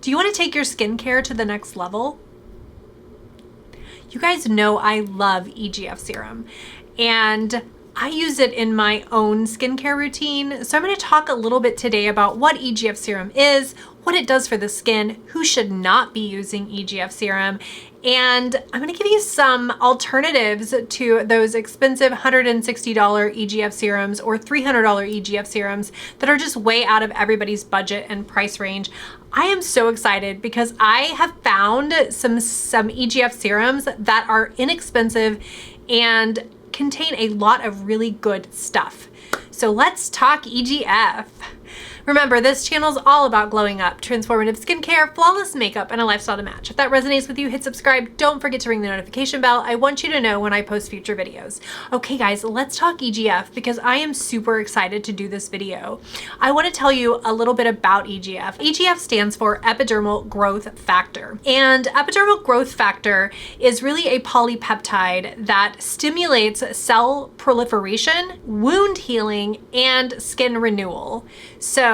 Do you want to take your skincare to the next level? You guys know I love EGF serum, and I use it in my own skincare routine. So I'm going to talk a little bit today about what EGF serum is, what it does for the skin, who should not be using EGF serum, and I'm going to give you some alternatives to those expensive $160 EGF serums or $300 EGF serums that are just way out of everybody's budget and price range. I am so excited because I have found some EGF serums that are inexpensive and contain a lot of really good stuff. So let's talk EGF. Remember, this channel is all about glowing up, transformative skincare, flawless makeup, and a lifestyle to match. If that resonates with you, hit subscribe. Don't forget to ring the notification bell. I want you to know when I post future videos. Okay guys, let's talk EGF because I am super excited to do this video. I want to tell you a little bit about EGF. EGF stands for Epidermal Growth Factor. And epidermal growth factor is really a polypeptide that stimulates cell proliferation, wound healing, and skin renewal. So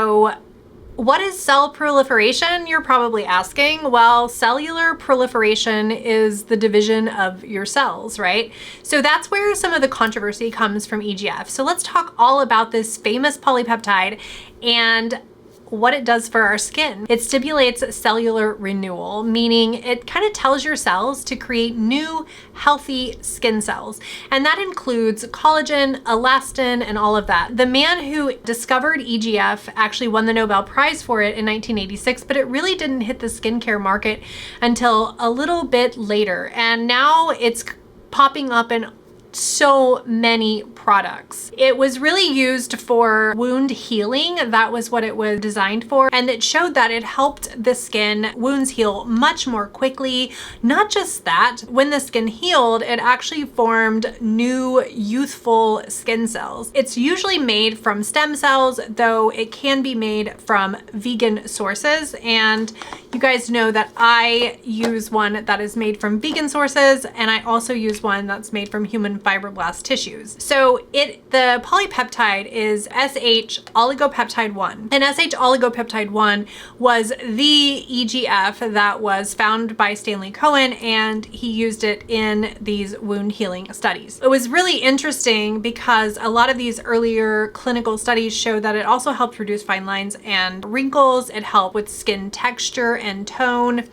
what is cell proliferation, you're probably asking? Well, cellular proliferation is the division of your cells, right? So that's where some of the controversy comes from EGF. So let's talk all about this famous polypeptide and what it does for our skin. It stimulates cellular renewal, meaning it kind of tells your cells to create new healthy skin cells. And that includes collagen, elastin, and all of that. The man who discovered EGF actually won the Nobel Prize for it in 1986, but it really didn't hit the skincare market until a little bit later. And now it's popping up in so many products. It was really used for wound healing. That was what it was designed for. And it showed that it helped the skin wounds heal much more quickly. Not just that, when the skin healed, it actually formed new youthful skin cells. It's usually made from stem cells, though it can be made from vegan sources. And you guys know that I use one that is made from vegan sources, and I also use one that's made from human fibroblast tissues. So the polypeptide is SH oligopeptide 1. And SH oligopeptide 1 was the EGF that was found by Stanley Cohen, and he used it in these wound healing studies. It was really interesting because a lot of these earlier clinical studies showed that it also helped reduce fine lines and wrinkles. It helped with skin texture and tone.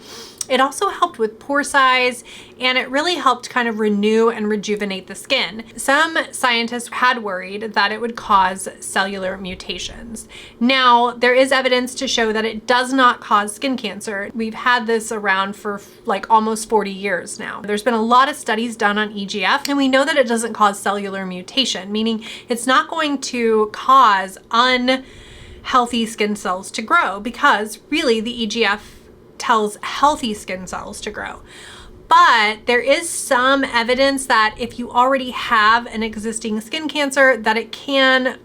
It also helped with pore size, and it really helped kind of renew and rejuvenate the skin. Some scientists had worried that it would cause cellular mutations. Now, there is evidence to show that it does not cause skin cancer. We've had this around for like almost 40 years now. There's been a lot of studies done on EGF, and we know that it doesn't cause cellular mutation, meaning it's not going to cause unhealthy skin cells to grow, because really the EGF tells healthy skin cells to grow. But there is some evidence that if you already have an existing skin cancer, that it can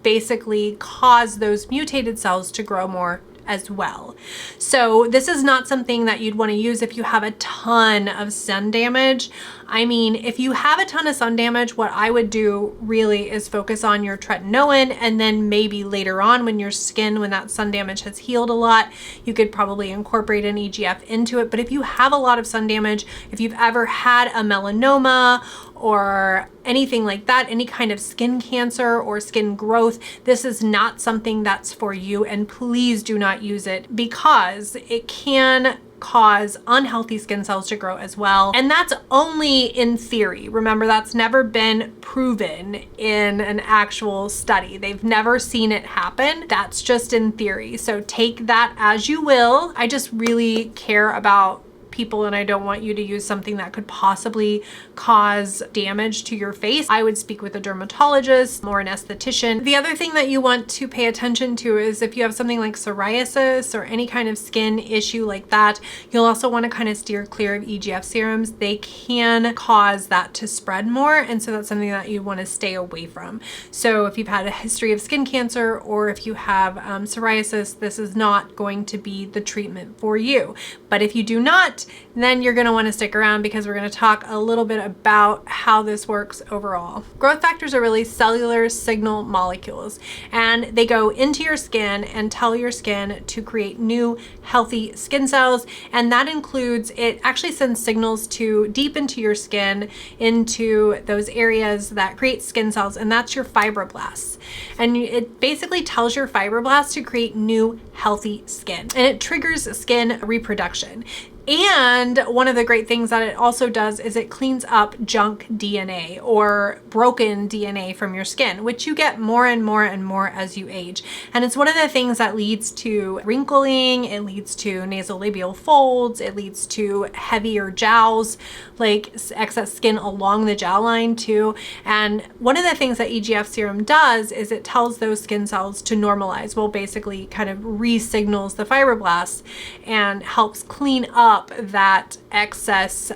basically cause those mutated cells to grow more as well. So this is not something that you'd want to use if you have a ton of sun damage. I mean, if you have a ton of sun damage, what I would do really is focus on your tretinoin, and then maybe later on when that sun damage has healed a lot, you could probably incorporate an EGF into it. But if you have a lot of sun damage, if you've ever had a melanoma or anything like that, any kind of skin cancer or skin growth, this is not something that's for you, and please do not use it because it can cause unhealthy skin cells to grow as well. And that's only in theory. Remember, that's never been proven in an actual study. They've never seen it happen. That's just in theory. So take that as you will. I just really care about people, and I don't want you to use something that could possibly cause damage to your face. I would speak with a dermatologist or an esthetician. The other thing that you want to pay attention to is if you have something like psoriasis or any kind of skin issue like that, you'll also want to kind of steer clear of EGF serums. They can cause that to spread more, and so that's something that you want to stay away from. So if you've had a history of skin cancer, or if you have psoriasis, this is not going to be the treatment for you. But if you do not not, then you're gonna wanna stick around because we're gonna talk a little bit about how this works overall. Growth factors are really cellular signal molecules, and they go into your skin and tell your skin to create new healthy skin cells. And that includes, it actually sends signals to deep into your skin, into those areas that create skin cells, and that's your fibroblasts. And it basically tells your fibroblasts to create new healthy skin, and it triggers skin reproduction. And one of the great things that it also does is it cleans up junk DNA or broken DNA from your skin, which you get more and more and more as you age. And it's one of the things that leads to wrinkling, it leads to nasolabial folds, it leads to heavier jowls, like excess skin along the jowline too. And one of the things that EGF serum does is it tells those skin cells to normalize, well, basically kind of re-signals the fibroblasts and helps clean up that excess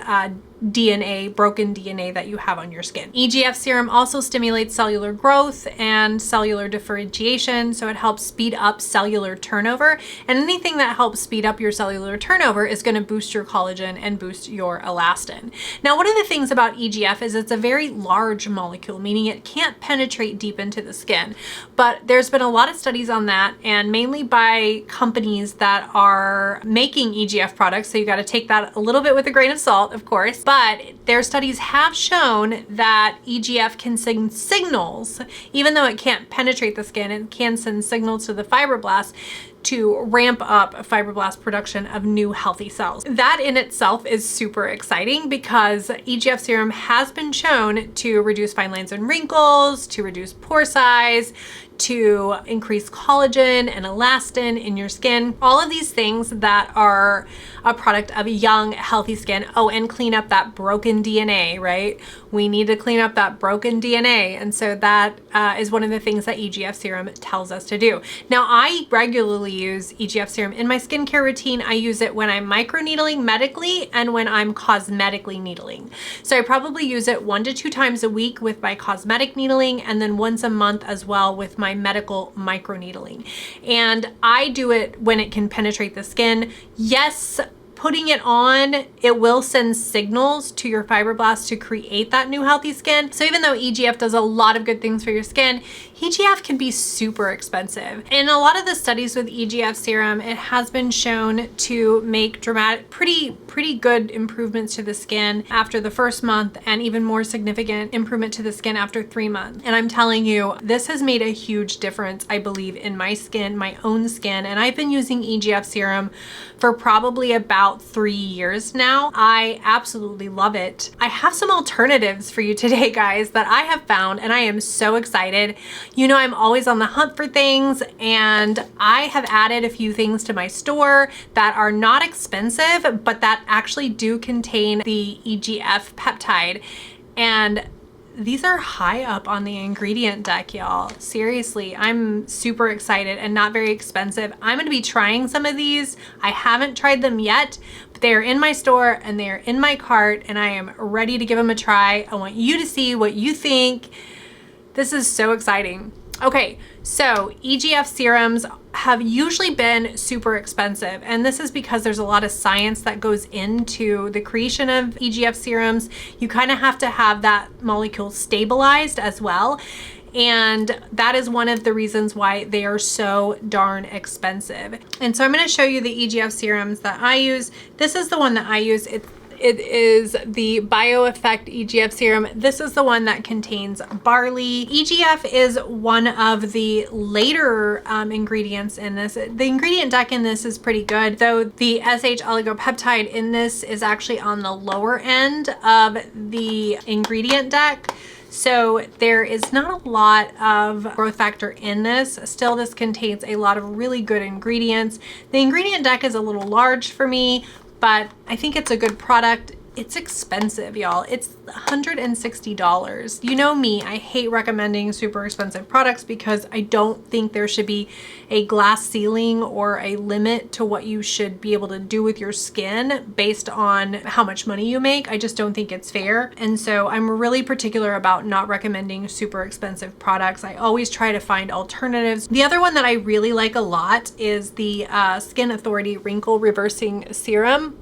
DNA, broken DNA that you have on your skin. EGF serum also stimulates cellular growth and cellular differentiation, so it helps speed up cellular turnover. And anything that helps speed up your cellular turnover is going to boost your collagen and boost your elastin. Now, one of the things about EGF is it's a very large molecule, meaning it can't penetrate deep into the skin. But there's been a lot of studies on that, and mainly by companies that are making EGF products, so you got to take that a little bit with a grain of salt, of course. But their studies have shown that EGF can send signals, even though it can't penetrate the skin, it can send signals to the fibroblasts to ramp up fibroblast production of new healthy cells. That in itself is super exciting because EGF serum has been shown to reduce fine lines and wrinkles, to reduce pore size, to increase collagen and elastin in your skin. All of these things that are a product of young, healthy skin. Oh, and clean up that broken DNA, right? We need to clean up that broken DNA. And so that is one of the things that EGF serum tells us to do. Now, I regularly use EGF serum in my skincare routine. I use it when I'm microneedling medically and when I'm cosmetically needling. So I probably use it 1 to 2 times a week with my cosmetic needling, and then once a month as well with my medical microneedling. And I do it when it can penetrate the skin. Yes, putting it on, it will send signals to your fibroblasts to create that new healthy skin. So even though EGF does a lot of good things for your skin, EGF can be super expensive. In a lot of the studies with EGF serum, it has been shown to make dramatic, pretty good improvements to the skin after the first month, and even more significant improvement to the skin after 3 months. And I'm telling you, this has made a huge difference, I believe, in my skin, my own skin. And I've been using EGF serum for probably about 3 years now. I absolutely love it. I have some alternatives for you today, guys, that I have found, and I am so excited. You know, I'm always on the hunt for things, and I have added a few things to my store that are not expensive, but that actually do contain the EGF peptide. And these are high up on the ingredient deck, y'all. Seriously, I'm super excited and not very expensive. I'm gonna be trying some of these. I haven't tried them yet, but they are in my store and they are in my cart, and I am ready to give them a try. I want you to see what you think. This is so exciting. Okay, so EGF serums have usually been super expensive, and this is because there's a lot of science that goes into the creation of EGF serums. You kind of have to have that molecule stabilized as well, and that is one of the reasons why they are so darn expensive. And so I'm going to show you the EGF serums that I use. This is the one that I use. It is the Bioeffect EGF Serum. This is the one that contains barley. EGF is one of the later ingredients in this. The ingredient deck in this is pretty good, though the SH oligopeptide in this is actually on the lower end of the ingredient deck. So there is not a lot of growth factor in this. Still, this contains a lot of really good ingredients. The ingredient deck is a little large for me, but I think it's a good product. It's expensive, y'all. It's $160. You know me, I hate recommending super expensive products because I don't think there should be a glass ceiling or a limit to what you should be able to do with your skin based on how much money you make. I just don't think it's fair. And so I'm really particular about not recommending super expensive products. I always try to find alternatives. The other one that I really like a lot is the Skin Authority Wrinkle Reversing Serum.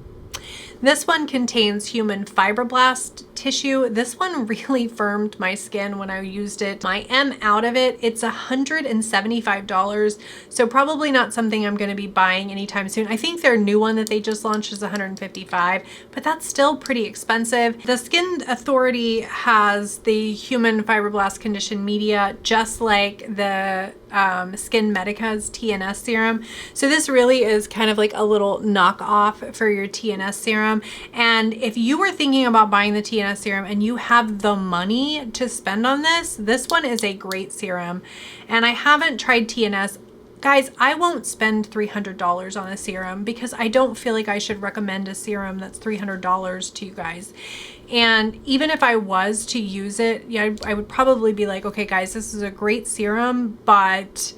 This one contains human fibroblast tissue. This one really firmed my skin when I used it. I am out of it. It's $175, so probably not something I'm going to be buying anytime soon. I think their new one that they just launched is $155, but that's still pretty expensive. The Skin Authority has the human fibroblast condition media, just like the Skin Medica's TNS serum. So this really is kind of like a little knockoff for your TNS serum. And if you were thinking about buying the TNS serum and you have the money to spend on this one is a great serum. And I haven't tried TNS. Guys, I won't spend $300 on a serum because I don't feel like I should recommend a serum that's $300 to you guys. And even if I was to use it, yeah, I would probably be like, okay guys, this is a great serum, but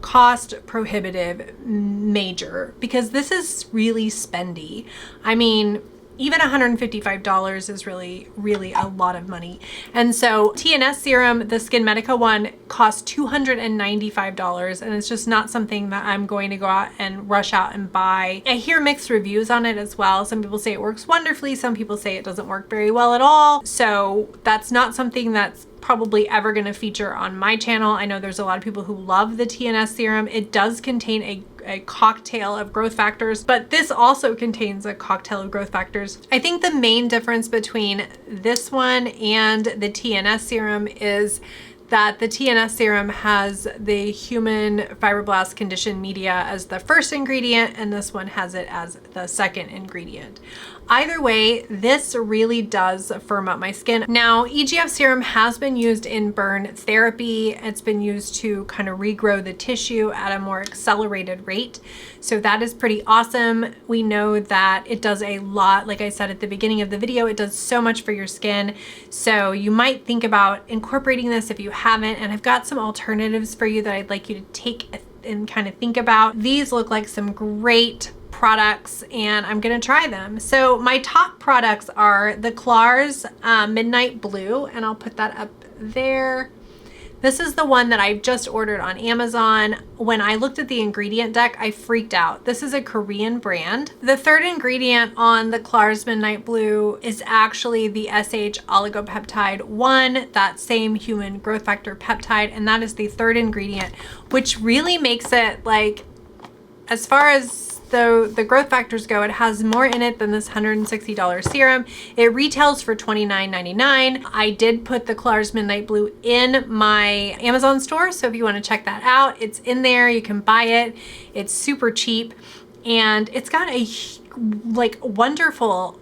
cost prohibitive major, because this is really spendy. I mean, even $155 is really, really a lot of money. And so TNS serum, the Skin Medica one, costs $295, and it's just not something that I'm going to go out and rush out and buy. I hear mixed reviews on it as well. Some people say it works wonderfully. Some people say it doesn't work very well at all. So that's not something that's probably ever going to feature on my channel. I know there's a lot of people who love the TNS serum. It does contain a cocktail of growth factors, but this also contains a cocktail of growth factors. I think the main difference between this one and the TNS serum is that the TNS serum has the human fibroblast condition media as the first ingredient, and this one has it as the second ingredient. Either way, this really does firm up my skin. Now, EGF serum has been used in burn therapy. It's been used to kind of regrow the tissue at a more accelerated rate. So that is pretty awesome. We know that it does a lot. Like I said at the beginning of the video, it does so much for your skin. So you might think about incorporating this if you haven't. And I've got some alternatives for you that I'd like you to take and kind of think about. These look like some great products, and I'm gonna try them. So my top products are the Klairs Midnight Blue, and I'll put that up there. This is the one that I just ordered on Amazon. When I looked at the ingredient deck, I freaked out. This is a Korean brand. The third ingredient on the Klairs Midnight Blue is actually the SH oligopeptide 1, that same human growth factor peptide, and that is the third ingredient, which really makes it, like, as far as the growth factors go, it has more in it than this $160 serum. It retails for $29.99. I did put the Klairs Midnight Blue in my Amazon store, so if you want to check that out, it's in there. You can buy it. It's super cheap, and it's got a like wonderful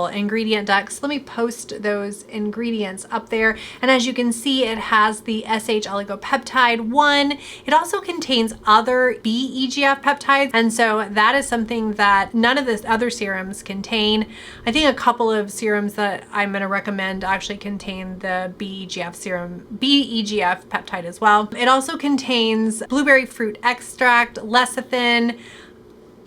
ingredient decks. Let me post those ingredients up there. And as you can see, it has the SH oligopeptide 1. It also contains other EGF peptides. And so that is something that none of the other serums contain. I think a couple of serums that I'm going to recommend actually contain the EGF serum, EGF peptide as well. It also contains blueberry fruit extract, lecithin,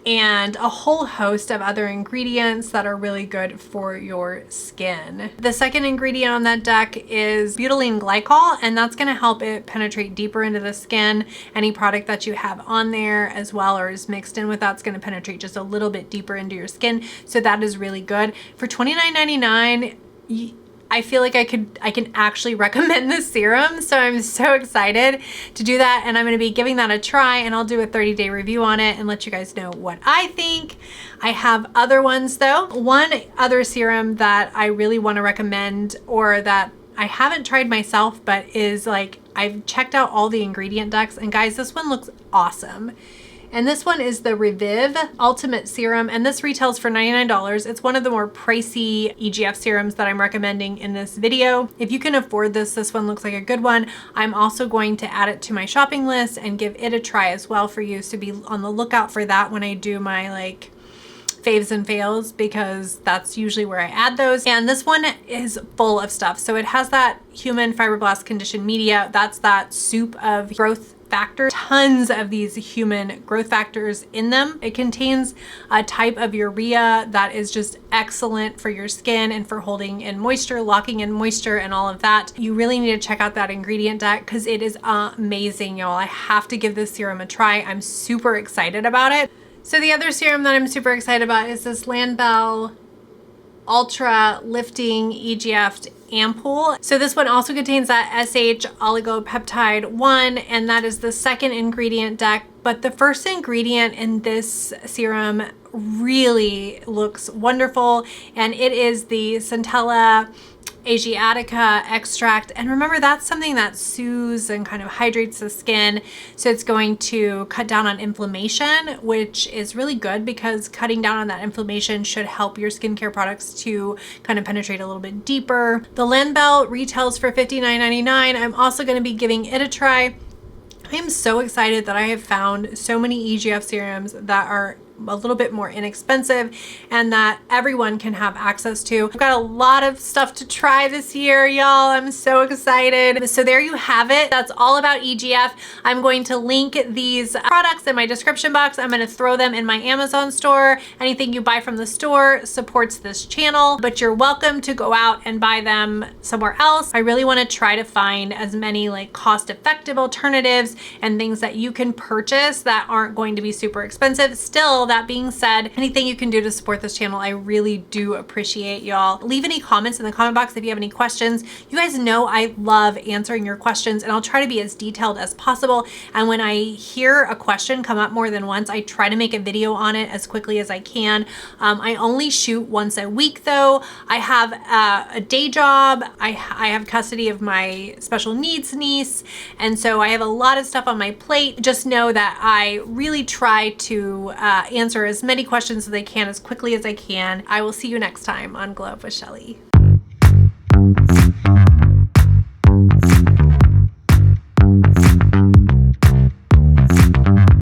and a whole host of other ingredients that are really good for your skin. The second ingredient on that deck is butylene glycol, and that's going to help it penetrate deeper into the skin. Any product that you have on there as well or is mixed in with that's going to penetrate just a little bit deeper into your skin. So that is really good. For $29.99, I feel like I can actually recommend this serum. So I'm so excited to do that. And I'm going to be giving that a try, and I'll do a 30-day review on it and let you guys know what I think. I have other ones though. One other serum that I really want to recommend, or that I haven't tried myself, but is like, I've checked out all the ingredient decks, and guys, this one looks awesome. And this one is the Reviv Ultimate Serum, and this retails for $99. It's one of the more pricey EGF serums that I'm recommending in this video. If you can afford this, this one looks like a good one. I'm also going to add it to my shopping list and give it a try as well for you, so be on the lookout for that when I do my like faves and fails, because that's usually where I add those. And this one is full of stuff. So it has that human fibroblast condition media. That's that soup of growth factor, tons of these human growth factors in them. It contains a type of urea that is just excellent for your skin and for holding in moisture, locking in moisture, and all of that. You really need to check out that ingredient deck because it is amazing, y'all. I have to give this serum a try. I'm super excited about it. So the other serum that I'm super excited about is this Lanbelle Ultra Lifting EGF ampoule. So this one also contains that SH oligopeptide 1, and that is the second ingredient deck. But the first ingredient in this serum really looks wonderful, and it is the Centella Asiatica extract. And remember, that's something that soothes and kind of hydrates the skin. So it's going to cut down on inflammation, which is really good because cutting down on that inflammation should help your skincare products to kind of penetrate a little bit deeper. The Lanbelle retails for $59.99. I'm also going to be giving it a try. I am so excited that I have found so many EGF serums that are a little bit more inexpensive and that everyone can have access to. I've got a lot of stuff to try this year, y'all. I'm so excited. So there you have it. That's all about EGF. I'm going to link these products in my description box. I'm going to throw them in my Amazon store. Anything you buy from the store supports this channel, but you're welcome to go out and buy them somewhere else. I really want to try to find as many like cost-effective alternatives and things that you can purchase that aren't going to be super expensive. Still, that being said, anything you can do to support this channel, I really do appreciate, y'all. Leave any comments in the comment box if you have any questions. You guys know I love answering your questions, and I'll try to be as detailed as possible. And when I hear a question come up more than once, I try to make a video on it as quickly as I can. I only shoot once a week though. I have a day job. I have custody of my special needs niece, and so I have a lot of stuff on my plate. Just know that I really try to answer as many questions as I can as quickly as I can. I will see you next time on Glow Up with Shelly.